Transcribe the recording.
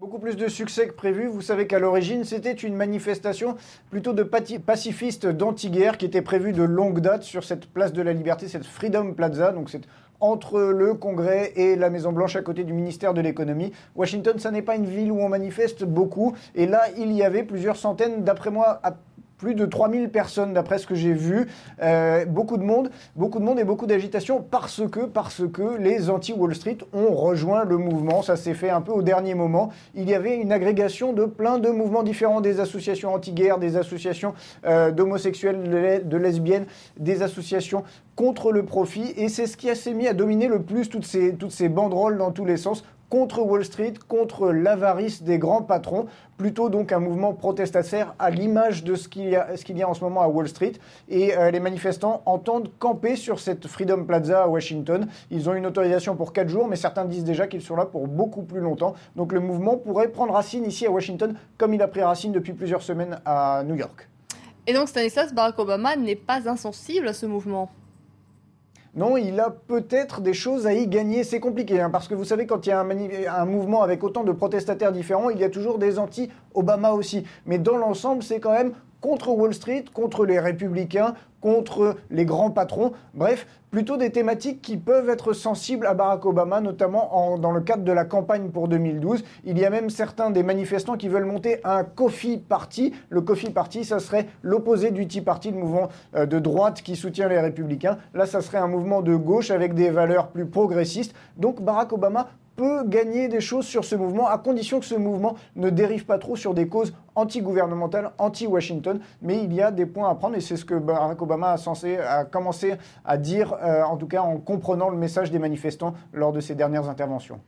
Beaucoup plus de succès que prévu. Vous savez qu'à l'origine, c'était une manifestation plutôt de pacifistes d'anti-guerre qui était prévue de longue date sur cette place de la Liberté, cette Freedom Plaza. Donc c'est entre le Congrès et la Maison-Blanche à côté du ministère de l'économie. Washington, ça n'est pas une ville où on manifeste beaucoup. Et là, il y avait plusieurs centaines, d'après moi, plus de 3000 personnes d'après ce que j'ai vu, beaucoup de monde et beaucoup d'agitation parce que les anti-Wall Street ont rejoint le mouvement. Ça s'est fait un peu au dernier moment. Il y avait une agrégation de plein de mouvements différents, des associations anti-guerre, des associations d'homosexuels, de lesbiennes, des associations contre le profit. Et c'est ce qui s'est mis à dominer le plus toutes ces banderoles dans tous les sens, contre Wall Street, contre l'avarice des grands patrons, plutôt donc un mouvement protestataire à l'image de ce qu'il y a en ce moment à Wall Street. Et les manifestants entendent camper sur cette Freedom Plaza à Washington. Ils ont une autorisation pour 4 jours, mais certains disent déjà qu'ils sont là pour beaucoup plus longtemps. Donc le mouvement pourrait prendre racine ici à Washington, comme il a pris racine depuis plusieurs semaines à New York. Et donc Stanislas, Barack Obama n'est pas insensible à ce mouvement? Non, il a peut-être des choses à y gagner. C'est compliqué, hein, parce que vous savez, quand il y a un mouvement avec autant de protestataires différents, il y a toujours des anti-Obama aussi. Mais dans l'ensemble, c'est quand même contre Wall Street, contre les républicains, contre les grands patrons. Bref, plutôt des thématiques qui peuvent être sensibles à Barack Obama, notamment dans le cadre de la campagne pour 2012. Il y a même certains des manifestants qui veulent monter un Coffee Party. Le Coffee Party, ça serait l'opposé du Tea Party, le mouvement de droite qui soutient les républicains. Là, ça serait un mouvement de gauche avec des valeurs plus progressistes. Donc Barack Obama peut gagner des choses sur ce mouvement, à condition que ce mouvement ne dérive pas trop sur des causes anti-gouvernementales, anti-Washington. Mais il y a des points à prendre, et c'est ce que Barack Obama a commencé à dire, en tout cas en comprenant le message des manifestants lors de ses dernières interventions.